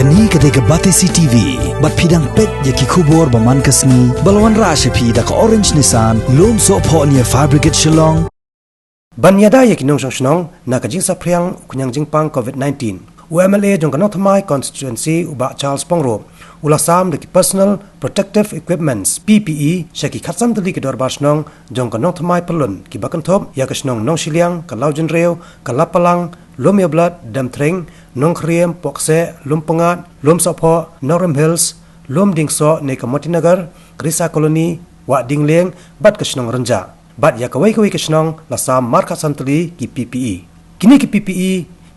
Kani kadega Batesi TV, bat pidang pet yaki kubor baman kasni, balawan rasha pi da ka orange nisan, lom so po niya fire brigade shillong. Banyada yaki nong shnong na kajing sa priang kunyang jingpang COVID-19. UMLA jong kanong thamai constituency uba Charles Pongro, ulasam deki personal protective equipments PPE shaki khatsam tali ki dorbar shnong jong kanong thamai pelun ki bakantop ya kashnong nong shiliang kalau jenreo kalapalang lomia blood dam tring nong kriem pokse lumpangat lom sopo Norham Hills lom dingso ne Kamotinagar Krisa Colony wa dingleng bat kashnong renja bat ya kawai kashnong lasam marka santali ki PPE kini ki PPE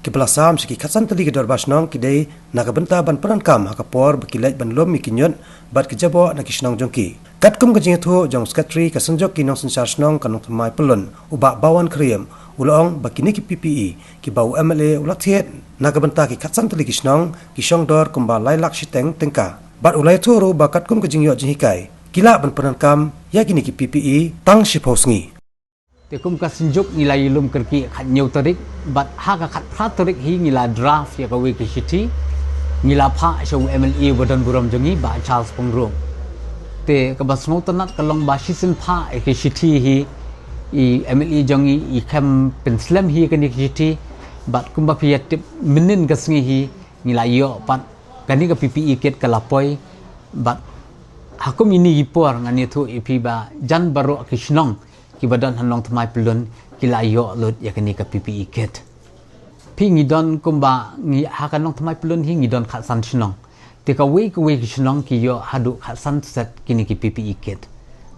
ki belasam siki khasan tali ki dorbas nong ki dei nakabenta ban perankam hakapor bekilai ban lom mikinyon bat ki jabo na kisnong jongki katkum ka jingthu jong secretary ka sanjok ki nong sansar nong kanong thamai pelun uba bawan kriem ulong bakini ki PPE ki bau MLA ulathet nakabenta ki khasan tali kisnong ki shongdor kumba lailak shiteng tengka bat ulai thuru ba katkum ka jingyo jinghikai kila ban perankam ya kini ki PPE tang shiposngi Tekum kasinjuk nilai ilum kerki kat nyau tarik bat haka kat prat tarik hi ngila draft ya kawe ke city ngila pha show MLA badan buram jongi ba Charles Pongro te ka basno tanat kalong ba sisin pha ke city hi I MLA jongi I kam penslam hi ke city bat kumba piat minin kasngi hi ngila yo pat kani ka PPE ket kalapoi bat hakum ini ipor ngani thu ipi ba jan baro kisnong ki badan hanong thamai pelun kila yo lut ya kani ka PPE kit pi ngidon kumba ngi hakanong thamai pelun hi ngidon khat san chnong te ka we chnong ki yo hadu khat san set kini ki PPE kit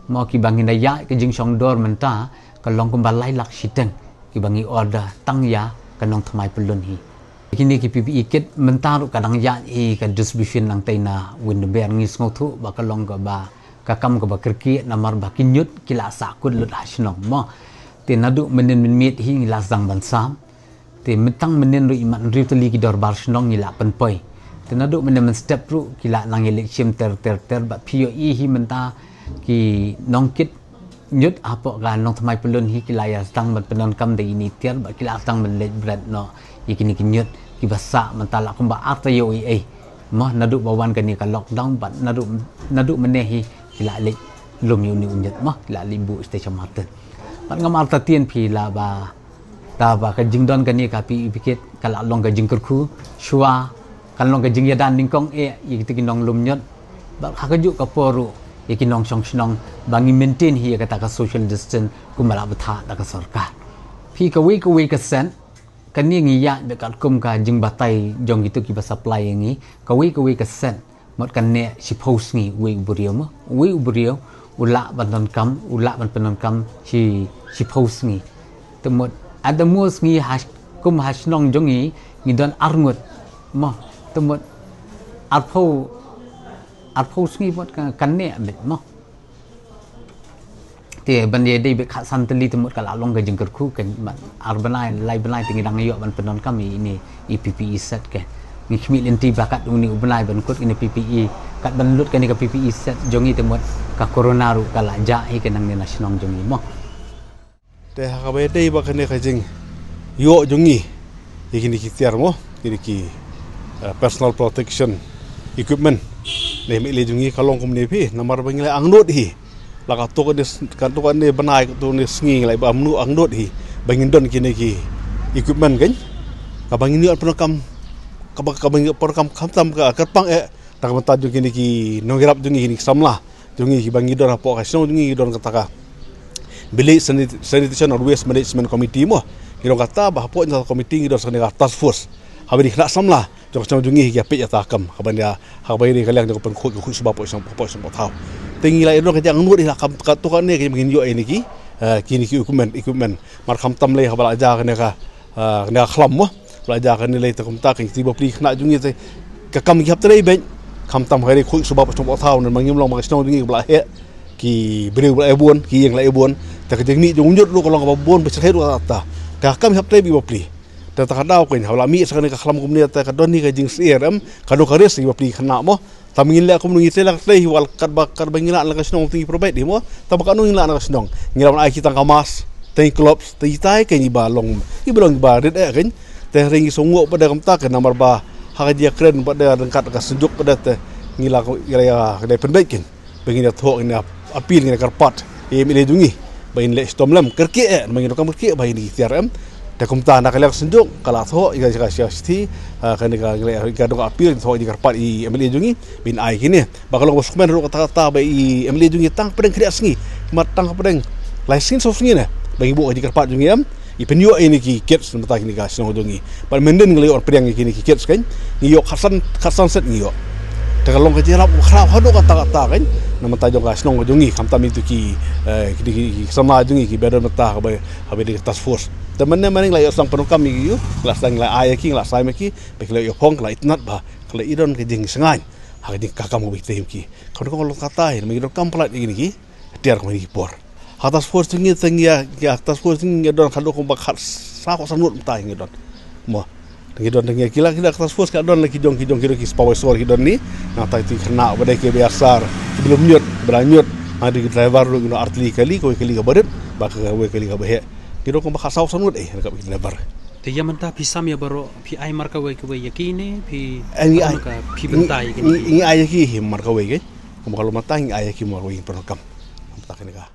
mo ki bangin ya ke jing song dor menta ka long kumba lai lak shiteng ki bangi order tang ya kanong thamai pelun hi kini ki PPE kit menta ru kadang ya I ka distribution nang taina win ber ngis ngothu ba ka long ka ba kakam ka bakerki namar bakinyut kila sakut lut hasnong mo te nadu menen mit hi ngila zang bansam te metang menen ru iman ritali ki dor bar snong ngila penpoi te nadu menen step ru kila nang election ter ba POE hi menta ki nongkit nyut apo ga nong thamai pelun hi kila ya stang ban penon kam de ini ter ba kila stang ban let bread no ikini kinyut ki basa mentala kumba ata yo ai mo nadu bawan kani ka lockdown bat nadu menehi kila lek lum yu ni unjat mah kila limbu station martin pat ngam arta tien phi la ba ta ba ka jingdon kani ka pi piket kala long ka jingkurku shua kan long ka jing yadan ningkong i tikinong lum nyot ba ka ju ka poru ikinong song snong bangi maintain hi ka ta ka social distance kumala batha da ka sarkar phi ka we ka sen kani ngi ya be kat kum ka jing batai jong itu ki ba supply ngi ka we ka sen mot kan ne suppose ngi we ubrio ula ban kam ula ban penon kam si suppose ngi temot ada mus ngi has kum has nong jongi ngi don arngut mo temot arpho ngi mot kan ne bet mo te ban ye dei be khat san tali temot kala long ga jengker khu kan arbanai lai banai tingi dang yo ban penon kam ini PPE set ke ni khmi lenti bakat uni ubnai ban kut ini PPE kat ban lut kan ka PPE set jongi temot ka corona ru kala ja hi kenang ni nasional jongi mo te ha ba dei ba kan ka jing yo jongi ikini ki tiar mo kini ki personal protection equipment le mi le jongi kalong kum ne phi namar bangile angnot hi laka to kan to kan ne banai to ne sngi lai ba amnu angnot hi bangin don kini ki equipment kan ka bangin ni apnakam ka bangin porkam khamtam ka katpang tak mata jungi ni ki nongirap jungi ni samla jungi ki bangi don apo ka sno jungi don kataka bili sanitation or waste management committee mo kiro kata ba apo in committee don sakne task force habari khna samla jong jungi ki ape ya takam kabanya habari kaliang jong pen khu subab po som thau tingi lai don ka jang ngut ila kam ka to kan ne ki mangin yo ni ki kini ki equipment mar khamtam le habala ja ka ne ka khlam mo belajar kan nilai takum tak yang tiba pli kena jungi te ka kam ki haptrai ben kam tam hari khu subab som thau nan mangim long ma sno jungi bla he ki breu bla ebon ki yang la ebon ta ka jeng ni jong nyut lu kolong ka bon be shet wa ta ka kam haptrai bi pli ta ta dau ken hawla mi sakane ka khlam kum ni ta ka don ni ka jing crm ka do ka res ni pli kena mo ta mingin la kum ngi te la tei wal kat bakar bangila la ka sno tingi provide di mo ta ba ka nu ngila na ka sno ngila ai kita ka mas tei klops tei tai ke ni ba long i belong ba red kan te ringi songo pada kam ta ke nomor ba hak dia keren pada dengkat ke senjuk pada te ngila ya kedai pendaikin bagi dia thok ini apil ini karpat MLA jungi bain le stomlam kerke bagi dokam kerke bain di TRM da kumta nak lek senjuk kala thok iga sti kan iga dok apil thok di karpat i MLA jungi bin ai kini bakal bos komen ro kata-kata bai MLA jungi tang pedeng kriak sengi matang pedeng license of sengi na bagi bu di karpat jungi ipenyo ini ki kits mata kini ka sino jungi par menden ngali or pedeng kini ki kits kan ngiyo khasan set ngiyo kalau kerja rap kharap hado kata-kata kan nama tajong ka sino jungi kamta mitu ki sama jungi ki bedon mata habe di task force temannya maning la sang penukam yu kelas sang la ayaki kelas sai meki bekle yo pong la itnat ba kala idon ke jing sengai ha jing kakam mo bitem ki kalau kata ini megi kam plat ini ki tiar ko ni por atas force tingi ya atas force tingi don kado ko bak sa ko sanut mta ngi don mo ngi don ngi kila atas force ka don lagi jong kiro ki power store ki don ni na ta itu kena badai ke biasar belum nyut beranyut ada driver lu no artli kali ko kali ka badet bak ka we kali ka bahe kiro ko bak saw sanut nak lebar Tiya manta pisam ya baro pi ai marka we ke we yakine pi ai ai ka pi bentai ini ayaki marka we ke kalau matang ayaki mo we penukam mata kene ka